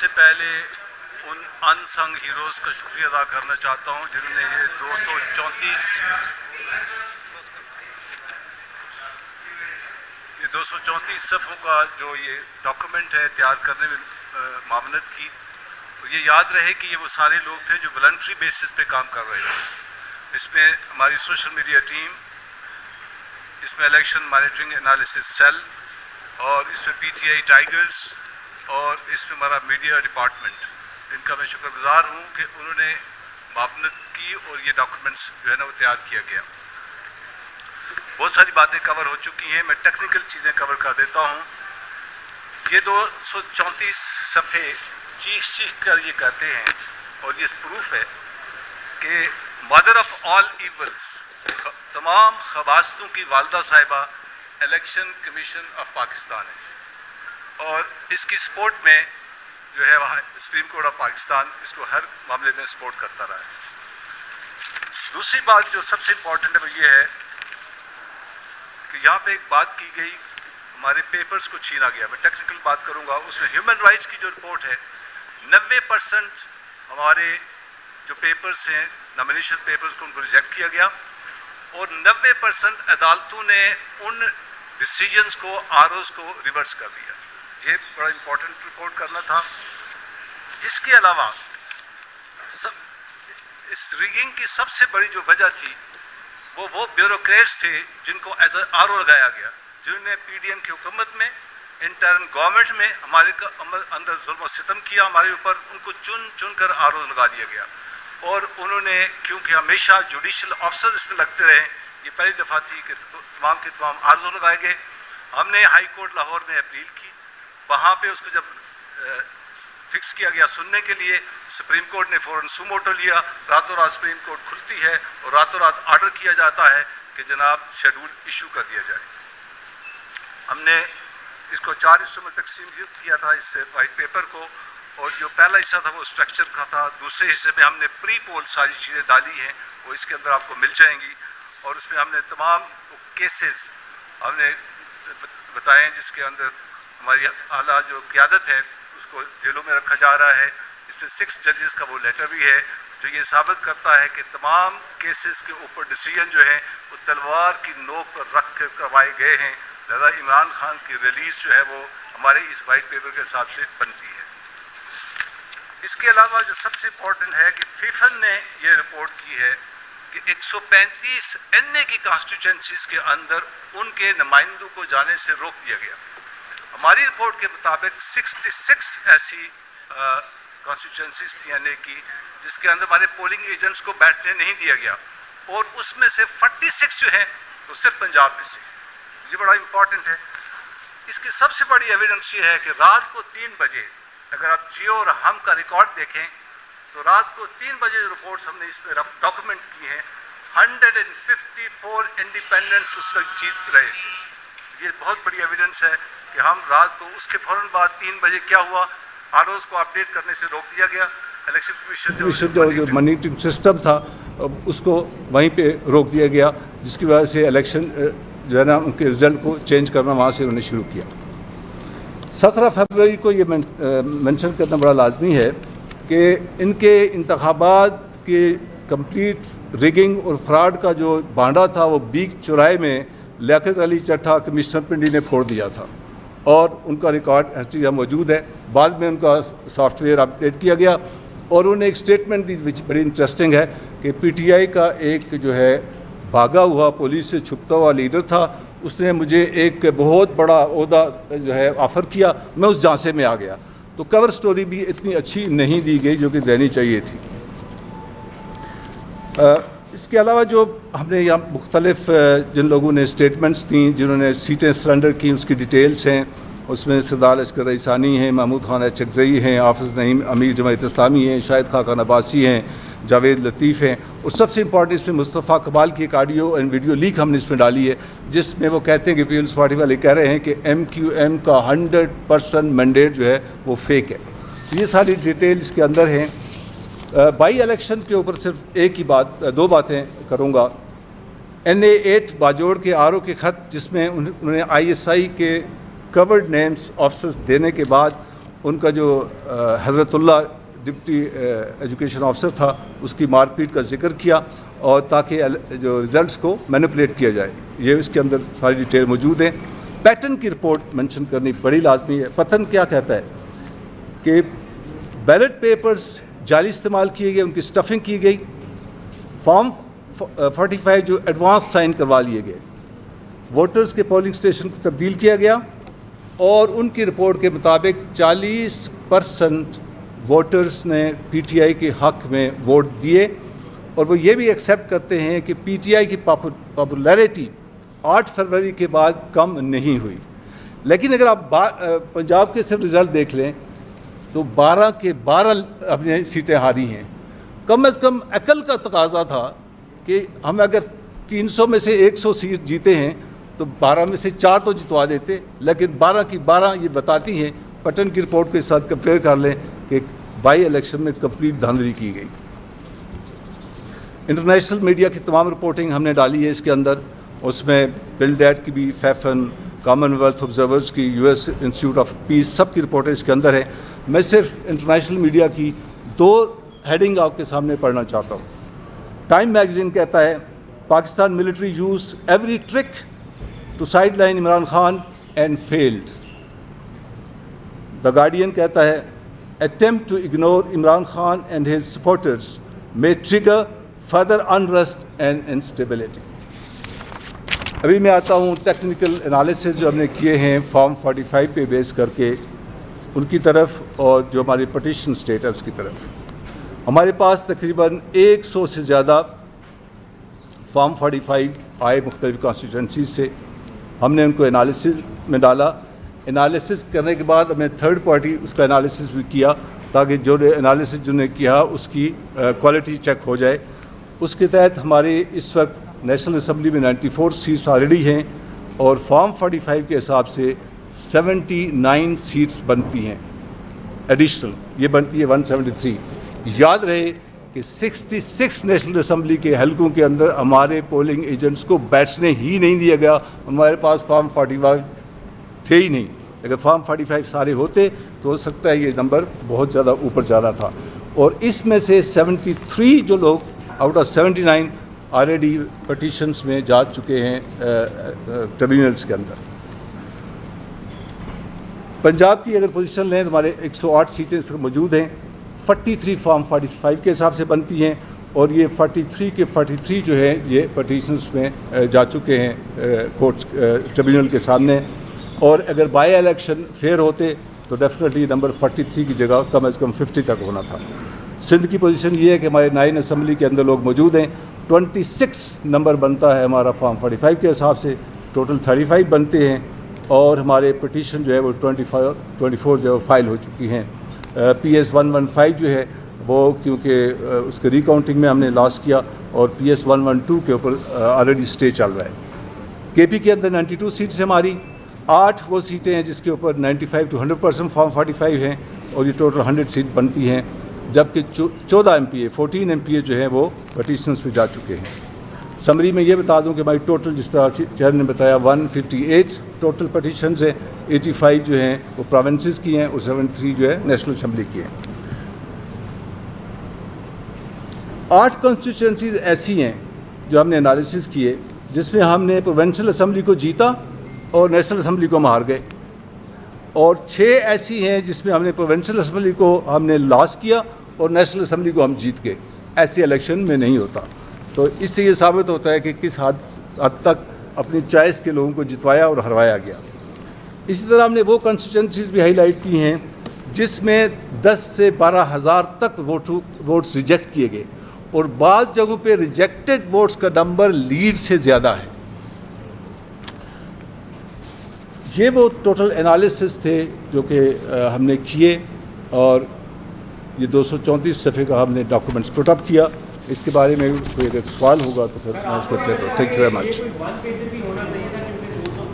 سے پہلے ان unsung heroes کا شکریہ ادا کرنا چاہتا ہوں جنہوں نے یہ 234 صفحوں کا جو یہ ڈاکومنٹ ہے تیار کرنے میں معاونت کی. یہ یاد رہے کہ یہ وہ سارے لوگ تھے جو والنٹری بیسس پہ کام کر رہے تھے. اس میں ہماری سوشل میڈیا ٹیم، اس میں الیکشن مانیٹرنگ انالیسس سیل، اور اس میں PTI ٹائیگرز، اور اس میں ہمارا میڈیا ڈپارٹمنٹ. ان کا میں شکر گزار ہوں کہ انہوں نے معاونت کی اور یہ ڈاکومنٹس جو ہے نا وہ تیار کیا گیا. بہت ساری باتیں کور ہو چکی ہیں، میں ٹیکنیکل چیزیں کور کر دیتا ہوں. یہ 234 صفحے چیخ کر یہ کہتے ہیں، اور یہ پروف ہے کہ مدر آف آل ایولز، تمام خباثتوں کی والدہ صاحبہ الیکشن کمیشن آف پاکستان ہے، اور اس کی سپورٹ میں جو ہے وہاں سپریم کورٹ آف پاکستان اس کو ہر معاملے میں سپورٹ کرتا رہا ہے. دوسری بات جو سب سے امپورٹنٹ ہے وہ یہ ہے کہ یہاں پہ ایک بات کی گئی، ہمارے پیپرز کو چھینا گیا. میں ٹیکنیکل بات کروں گا. اس میں ہیومن رائٹس کی جو رپورٹ ہے، 90% ہمارے جو پیپرز ہیں نامینیشن پیپرز کو ان کو ریجیکٹ کیا گیا، اور 90% عدالتوں نے ان ڈیسیجنز کو ROs کو ریورس کر دیا. یہ بڑا امپورٹنٹ رپورٹ کرنا تھا. اس کے علاوہ اس ریگنگ کی سب سے بڑی جو وجہ تھی وہ بیوروکریٹس تھے جن کو ایز اے RO لگایا گیا، جنہوں نے PDM کی حکومت میں، انٹرن گورنمنٹ میں ہمارے اندر ظلم و ستم کیا ہمارے اوپر. ان کو چن کر ROs لگا دیا گیا، اور انہوں نے کیونکہ ہمیشہ جوڈیشل آفیسر اس میں لگتے رہے، یہ پہلی دفعہ تھی کہ تمام کے تمام ROs لگائے گئے. ہم نے ہائی کورٹ لاہور میں اپیل کی، وہاں پہ اس کو جب فکس کیا گیا سننے کے لیے، سپریم کورٹ نے فوراً سو موٹو لیا. راتوں رات سپریم کورٹ کھلتی ہے اور راتوں رات آرڈر کیا جاتا ہے کہ جناب شیڈول ایشو کر دیا جائے. ہم نے اس کو 4 حصوں میں تقسیم کیا تھا اس وائٹ پیپر کو، اور جو پہلا حصہ تھا وہ اسٹرکچر کا تھا. دوسرے حصے میں ہم نے پری پول ساری چیزیں ڈالی ہیں، وہ اس کے اندر آپ کو مل جائیں گی، اور اس میں ہم نے تمام کیسز ہم نے بتائے ہیں جس کے اندر ہماری اعلیٰ جو قیادت ہے اس کو جیلوں میں رکھا جا رہا ہے. اس میں 6 ججز کا وہ لیٹر بھی ہے جو یہ ثابت کرتا ہے کہ تمام کیسز کے اوپر ڈیسیجن جو ہیں وہ تلوار کی نوک پر رکھ کر کروائے گئے ہیں. لہذا عمران خان کی ریلیز جو ہے وہ ہمارے اس وائٹ پیپر کے حساب سے بنتی ہے. اس کے علاوہ جو سب سے امپورٹنٹ ہے کہ فیفن نے یہ رپورٹ کی ہے کہ 135 NA کی کانسٹیٹوئنسیز کے اندر ان کے نمائندوں کو جانے سے روک دیا گیا. ہماری رپورٹ کے مطابق 66 ایسی کانسٹیٹوئنسیز تھیں NA کی جس کے اندر ہمارے پولنگ ایجنٹس کو بیٹھنے نہیں دیا گیا، اور اس میں سے 46 جو ہیں وہ صرف پنجاب میں سے. یہ بڑا امپورٹنٹ ہے. اس کی سب سے بڑی ایویڈنس یہ ہے کہ رات کو 3 بجے اگر آپ جیو اور ہم کا ریکارڈ دیکھیں تو رات کو 3 بجے رپورٹس ہم نے اس میں ڈاکومنٹ کی ہیں. 154 انڈیپینڈنٹس اس وقت جیت رہے تھے. یہ بہت بڑی ایویڈنس ہے کہ ہم رات کو اس کے فوراً بعد 3 بجے کیا ہوا، ROs کو اپڈیٹ کرنے سے روک دیا گیا. الیکشن کمیشن جو مانیٹرنگ سسٹم تھا اس کو وہیں پہ روک دیا گیا، جس کی وجہ سے الیکشن جو ہے نا ان کے رزلٹ کو چینج کرنا وہاں سے انہوں نے شروع کیا. 17 فروری کو یہ مینشن کرنا بڑا لازمی ہے کہ ان کے انتخابات کے کمپلیٹ ریگنگ اور فراڈ کا جو بانڈا تھا وہ بیگ چوراہے میں لیاقت علی چٹھا کمشنر پنڈی نے پھوڑ دیا تھا، اور ان کا ریکارڈ ہسٹری موجود ہے. بعد میں ان کا سافٹ ویئر اپڈیٹ کیا گیا، اور انہوں نے ایک اسٹیٹمنٹ دی وچ بڑی انٹرسٹنگ ہے کہ PTI کا ایک جو ہے بھاگا ہوا پولیس سے چھپتا ہوا لیڈر تھا، اس نے مجھے ایک بہت بڑا عہدہ جو ہے آفر کیا، میں اس جانسے میں آ گیا. تو کور سٹوری بھی اتنی اچھی نہیں دی گئی جو کہ دینی چاہیے تھی. اس کے علاوہ جو ہم نے یہاں مختلف جن لوگوں نے اسٹیٹمنٹس دیں، جنہوں نے سیٹیں سرنڈر کی، اس کی ڈیٹیلز ہیں. اس میں سردار لشکر رئیسانی ہیں، محمود خان چکزئی ہیں، حافظ نعیم امیر جماعت اسلامی ہیں، شاہد خاقان عباسی ہیں، جاوید لطیف ہیں، اور سب سے امپورٹنٹ اس میں مصطفیٰ کمال کی ایک آڈیو اینڈ ویڈیو لیک ہم نے اس میں ڈالی ہے، جس میں وہ کہتے ہیں کہ پیپلز پارٹی والے کہہ رہے ہیں کہ MQM کا 100% مینڈیٹ جو ہے وہ فیک ہے. یہ ساری ڈیٹیل اس کے اندر ہیں. بائی الیکشن کے اوپر صرف ایک ہی بات، 2 باتیں کروں گا. NA 8 باجوڑ کے RO کے خط جس میں انہوں نے ISI کے کورڈ نیمز آفیسرز دینے کے بعد ان کا جو حضرت اللہ ڈپٹی ایجوکیشن آفیسر تھا اس کی مار پیٹ کا ذکر کیا، اور تاکہ جو ریزلٹس کو مینپولیٹ کیا جائے، یہ اس کے اندر ساری ڈیٹیل موجود ہیں۔ پیٹن کی رپورٹ مینشن کرنی بڑی لازمی ہے۔ پیٹن کیا کہتا ہے کہ بیلٹ پیپرز جعلی استعمال کیے گئے، ان کی اسٹفنگ کی گئی، فارم 45 جو ایڈوانس سائن کروا لیے گئے، ووٹرز کے پولنگ اسٹیشن کو تبدیل کیا گیا، اور ان کی رپورٹ کے مطابق 40% ووٹرز نے پی ٹی آئی کے حق میں ووٹ دیے، اور وہ یہ بھی ایکسیپٹ کرتے ہیں کہ پی ٹی آئی کی پاپولیرٹی 8 فروری کے بعد کم نہیں ہوئی۔ لیکن اگر آپ پنجاب کے صرف رزلٹ دیکھ لیں تو 12 کے 12 اپنی سیٹیں ہاری ہیں۔ کم از کم عقل کا تقاضا تھا کہ ہم اگر 300 میں سے 100 سیٹ جیتے ہیں تو 12 میں سے 4 تو جتوا دیتے، لیکن 12 کی 12 یہ بتاتی ہیں، پٹن کی رپورٹ کے ساتھ کمپیئر کر لیں کہ بائی الیکشن میں کمپلیٹ دھاندلی کی گئی۔ انٹرنیشنل میڈیا کی تمام رپورٹنگ ہم نے ڈالی ہے اس کے اندر، اس میں بل ڈیٹ کی بھی، فیفن، کامن ویلتھ آبزرورز کی، US institute of peace, سب کی رپورٹیں اس کے اندر ہیں۔ میں صرف انٹرنیشنل میڈیا کی 2 ہیڈنگ آپ کے سامنے پڑھنا چاہتا ہوں۔ ٹائم میگزین کہتا ہے Pakistan military use every trick to sideline Imran Khan and field. The Guardian کہتا ہے attempt to ignore Imran Khan and his supporters may trigger further unrest and instability۔ ابھی میں آتا ہوں ٹیکنیکل انالیسز جو ہم نے کیے ہیں فارم 45 پہ بیس کر کے ان کی طرف، اور جو ہماری پٹیشن سٹیٹس کی طرف۔ ہمارے پاس تقریباً 100 سے زیادہ فارم 45 آئے مختلف کانسٹیٹوئنسیز سے، ہم نے ان کو انالیسز میں ڈالا۔ انالیسز کرنے کے بعد ہم نے تھرڈ پارٹی اس کا انالیسز بھی کیا، تاکہ جو انالیسز جو نے کیا اس کی کوالٹی چیک ہو جائے۔ اس کے تحت ہمارے اس وقت نیشنل اسمبلی میں 94 سیٹس آلریڈی ہیں، اور فارم 45 کے حساب سے 79 سیٹس بنتی ہیں ایڈیشنل، یہ بنتی ہے 173۔ یاد رہے کہ 66 نیشنل اسمبلی کے حلقوں کے اندر ہمارے پولنگ ایجنٹس کو بیٹھنے ہی نہیں دیا گیا، ہمارے پاس فارم 45 تھے ہی نہیں۔ اگر فارم 45 سارے ہوتے تو ہو سکتا ہے یہ نمبر بہت زیادہ اوپر جا رہا تھا، اور اس میں سے 73 جو لوگ آؤٹ آف 79 آلریڈی پٹیشنز میں جا چکے ہیں ٹریبیونلز کے اندر۔ پنجاب کی اگر پوزیشن لیں تو ہمارے 108 سیٹیں اس وقت موجود ہیں، 43 فارم 45 کے حساب سے بنتی ہیں، اور یہ 43 کے 43 جو ہے یہ پٹیشنز میں جا چکے ہیں کورٹس ٹریبیونل کے سامنے، اور اگر بائی الیکشن فیئر ہوتے تو ڈیفینیٹلی نمبر 43 کی جگہ کم از کم 50 تک ہونا تھا۔ سندھ کی پوزیشن یہ ہے کہ ہمارے 9 اسمبلی کے اندر لوگ موجود ہیں، 26 نمبر بنتا ہے ہمارا فارم 45 کے حساب سے، ٹوٹل 35 بنتے ہیں، اور ہمارے پٹیشن جو ہے وہ 24 جو ہے فائل ہو چکی ہیں۔ پی ایس 115 جو ہے وہ کیونکہ اس کے ریکاؤنٹنگ میں ہم نے لاس کیا، اور پی ایس 112 کے اوپر آلریڈی اسٹے چل رہا ہے۔ کے پی کے اندر 92 سیٹس ہماری، 8 وہ سیٹیں ہیں جس کے اوپر 95 to 100% فارم 45 ہیں، اور یہ ٹوٹل 100 سیٹ بنتی ہیں، جبکہ 14 ایم پی اے 14 ایم پی اے جو ہیں وہ پٹیشنز پہ جا چکے ہیں۔ سمری میں یہ بتا دوں کہ ہماری ٹوٹل جس طرح چیئر نے بتایا 158 ٹوٹل پٹیشنز ہیں، 85 جو ہیں وہ پروونسز کی ہیں، اور 73 جو ہے نیشنل اسمبلی کی ہیں۔ 8 کانسٹیٹوئنسیز ایسی ہیں جو ہم نے انالیسز کیے جس میں ہم نے پروونشل اسمبلی کو جیتا اور نیشنل اسمبلی کو ہار گئے، اور 6 ایسی ہیں جس میں ہم نے پروونشل اسمبلی کو ہم نے لاس کیا اور نیشنل اسمبلی کو ہم جیت گئے۔ ایسے الیکشن میں نہیں ہوتا، تو اس سے یہ ثابت ہوتا ہے کہ کس حد تک اپنی چوائس کے لوگوں کو جتوایا اور ہروایا گیا۔ اسی طرح ہم نے وہ کانسٹیٹوئنسیز بھی ہائی لائٹ کی ہیں جس میں 10 سے 12 ہزار تک ووٹس ریجیکٹ کیے گئے، اور بعض جگہوں پہ ریجیکٹڈ ووٹس کا نمبر لیڈ سے زیادہ ہے۔ یہ وہ ٹوٹل انالیسس تھے جو کہ ہم نے کیے، اور یہ 234 صفحے کا ہم نے ڈاکومنٹس پٹ اپ کیا۔ اس کے بارے میں کوئی اگر سوال ہوگا تو پھر میں اس کو تھینک یو ویری مچ۔